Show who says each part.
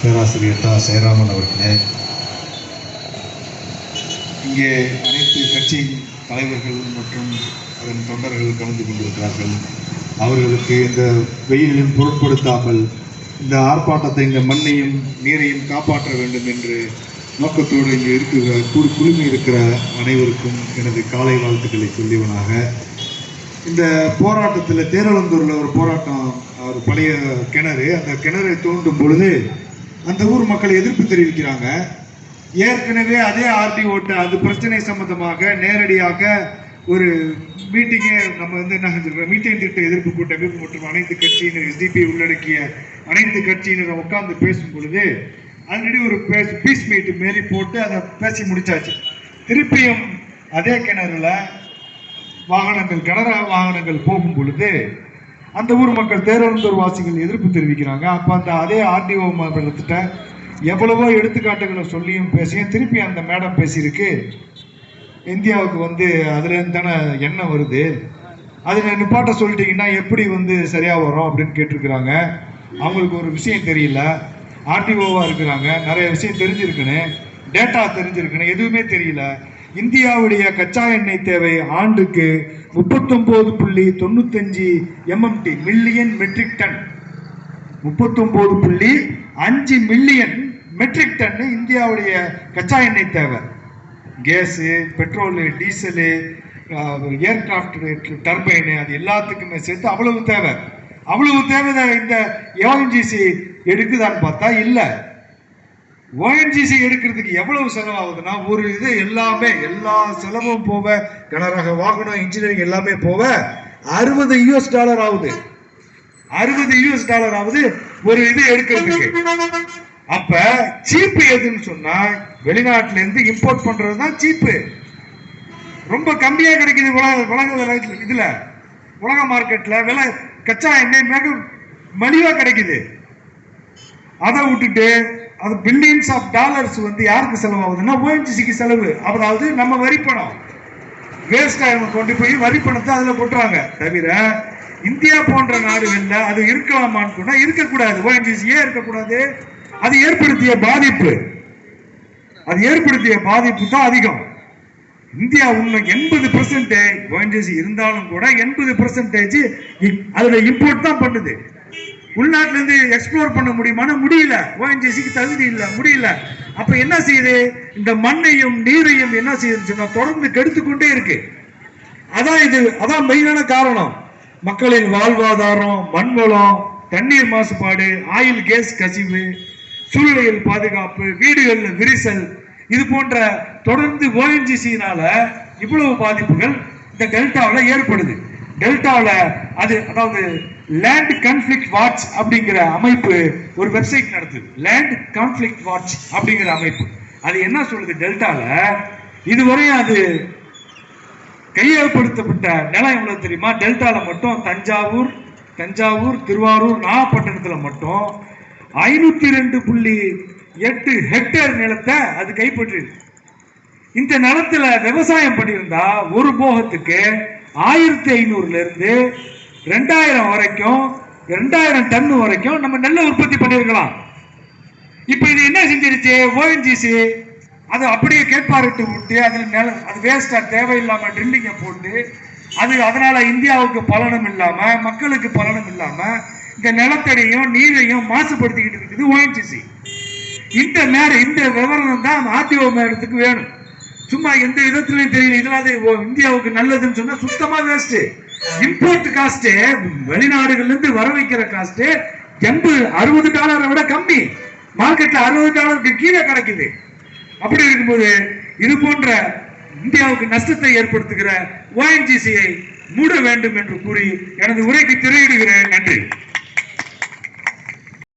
Speaker 1: பேராசிரியர் தா சேராமன் அவர்களே, இங்கே அனைத்து கட்சி தலைவர்கள் மற்றும் அதன் தொண்டர்கள் கலந்து கொண்டிருக்கிறார்கள். அவர்களுக்கு இந்த வெயிலிலும் பொருட்படுத்தாமல் இந்த ஆர்ப்பாட்டத்தை, இந்த மண்ணையும் நீரையும் காப்பாற்ற வேண்டும் என்று நோக்கத்தோடு இங்கே குழுமி இருக்கிற அனைவருக்கும் எனது காலை வாழ்த்துக்களை சொல்லியவனாக, இந்த போராட்டத்தில் தேரழந்தூரில் ஒரு போராட்டம், ஒரு பழைய கிணறு, அந்த கிணறை தோண்டும் பொழுது அந்த ஊர் மக்கள் எதிர்ப்பு தெரிவிக்கிறாங்க. ஏற்கனவே அதே ஆர்டிஓட்ட அது பிரச்சனை சம்பந்தமாக நேரடியாக ஒரு மீட்டிங்கே நம்ம என்ன செஞ்சிருக்கோம், மீட்டிங் திட்ட எதிர்ப்பு கூட்டமைப்பு மற்றும் அனைத்து கட்சியினர், எஸ்டிபி உள்ளடக்கிய அனைத்து கட்சியினரை உட்கார்ந்து பேசும் பொழுது ஆல்ரெடி ஒரு பீஸ் மீட் மாரி போட்டு அதை பேசி முடிச்சாச்சு. திருப்பியும் அதே கிணறுல வாகனங்கள், கனரக வாகனங்கள் போகும் பொழுது அந்த ஊர் மக்கள், தேரழந்தூர் வாசிகள் எதிர்ப்பு தெரிவிக்கிறாங்க. அப்போ அந்த அதே ஆர்டிஓ இடத்துட்ட எவ்வளவோ எடுத்துக்காட்டுகளை சொல்லியும் பேசியும் திருப்பி அந்த மேடம் பேசியிருக்கு, இந்தியாவுக்கு அதுலேருந்து தானே எண்ணெய் வருது, அதில் நிப்பாட்ட சொல்லிட்டீங்கன்னா எப்படி சரியாக வரும் அப்படின்னு கேட்டிருக்கிறாங்க. அவங்களுக்கு ஒரு விஷயம் தெரியல, ஆர்டிஓவாக இருக்கிறாங்க, நிறைய விஷயம் தெரிஞ்சிருக்குன்னு, டேட்டா தெரிஞ்சிருக்குன்னு, எதுவுமே தெரியல. இந்தியாவுடைய கச்சா எண்ணெய் தேவை ஆண்டுக்கு 39.95 MMT, million metric ton, 39.5 million metric ton இந்தியாவுடைய கச்சா எண்ணெய் தேவை. Gas, petrol, diesel, aircraft turbine, அது எல்லாத்துக்குமே சேர்த்து அவ்வளவு தேவை. அவ்வளவு தேவை இந்த ஓஎன்ஜிசி எடுக்குதான்னு பார்த்தா இல்லை. ஓஎன்ஜிசி எடுக்கிறதுக்கு எவ்வளவு செலவாகுதுன்னா, ஒரு இது எல்லாமே, எல்லா செலவும் போக, கனரக வாகனம், இன்ஜினியரிங் எல்லாமே போக $60 ஆகுது. $60 ஆகுது ஒரு இது எடுக்கிறதுக்கு. அப்ப சீப்பு எதுன்னு சொன்னா, வெளிநாட்டுல இருந்து இம்போர்ட் பண்றது தான் சீப்பு. ரொம்ப கம்மியா கிடைக்குது இதுல, உலக மார்க்கெட்ல விலை கச்சா எண்ணெய் மிக மலிவா கிடைக்குது. அதை விட்டுட்டு அது பில்லியன்ஸ் ஆஃப் டாலர்ஸ் யாருக்கு செலவாகுதுன்னா ஓஎன்ஜிசிக்கு செலவு. அதாவது நம்ம வரி பணம் வேஸ்ட் கொண்டு போய் வரி பணத்தை அதுல கொட்டுறாங்க. தவிர இந்தியா போன்ற நாடுகள்ல அது இருக்கலாமான்னு சொன்னா இருக்கக்கூடாது. ஓஎன்ஜிசி ஏன் இருக்கக்கூடாது? அது ஏற்படுத்திய பாதிப்பு தான் அதிகம். இந்தியா உண்மை 80% ஓஎன்ஜிசி இருந்தாலும் கூட 80% அதுல இம்போர்ட் தான் பண்ணுது. உள்நாட்டுல இருந்து எக்ஸ்ப்ளோர் பண்ண முடியுமானா முடியல, ஓஎன்ஜிசிக்கு தகுதி இல்லை, முடியல. அப்ப என்ன செய்யுது, இந்த மண்ணையும் நீரையும் என்ன செய்யுதுன்னு தொடர்ந்து கெடுத்துக்கொண்டே இருக்கு. அதான் மெயினான காரணம். மக்களின் வாழ்வாதாரம், மண் வளம், தண்ணீர் மாசுபாடு, ஆயில் கேஸ் கசிவு, சூழ்நிலையில் பாதுகாப்பு, வீடுகளில் விரிசல், இது போன்ற தொடர்ந்து ஓஎன்ஜிசினால இவ்வளவு பாதிப்புகள் இந்த டெல்டாவில் ஏற்படுது. டெல்டாவில் அதாவது லேண்ட் கான்ஃபிளிக்ட் வாட்ச் அப்படிங்கிற அமைப்பு ஒரு வெப்சைட் நடத்துது. லேண்ட் கான்ஃபிளிக்ட் வாட்ச் அப்படிங்கிற அமைப்பு அது என்ன சொல்லுது, டெல்டாவில் இதுவரையும் அது கையகப்படுத்தப்பட்ட நிலம் எவ்வளவு தெரியுமா? டெல்டாவில் மட்டும் தஞ்சாவூர், திருவாரூர், நாகப்பட்டினத்தில் மட்டும் 502.8 ஹெக்டேர் நிலத்தை அது கைப்பற்றிருக்கு. இந்த நிலத்துல விவசாயம் பண்ணியிருந்தா ஒரு போகத்துக்கு 1500 இருந்து 2000 வரைக்கும், 2000 டன் வரைக்கும் நம்ம நெல்லை உற்பத்தி பண்ணிருக்கலாம். இப்ப இது என்ன செஞ்சிருச்சு, ஓஎன்ஜிசி அது அப்படியே கேட்பாரிட்டு விட்டு அது வேஸ்டா தேவையில்லாம ட்ரில்லிங்க போட்டு அதனால இந்தியாவுக்கு பலனும் இல்லாம, மக்களுக்கு பலனும் இல்லாம, இந்த நிலத்தடியும் நீரையும் மாசுபடுத்திக்கிட்டு இருக்குது ஓஎன்ஜிசி. இந்த விவரம் தான் ஆர்டிஓ மேடத்துக்கு வேணும். சும்மா எந்த விதத்திலையும் தெரியல, இதெல்லாம் இந்தியாவுக்கு நல்லதுன்னு சொன்னா சுத்தமா வேஸ்ட். இம்போர்ட் காஸ்ட், வெளிநாடுகள்ல இருந்து வர வைக்கிற காஸ்ட் $60 விட கம்மி, மார்க்கெட்ல $60 கீழே கிடைக்குது. அப்படி இருக்கும்போது இது போன்ற இந்தியாவுக்கு நஷ்டத்தை ஏற்படுத்துகிற ஓஎன்ஜிசியை மூட வேண்டும் என்று கூறி எனது உரைக்கு திரையிடுகிறேன். நன்றி.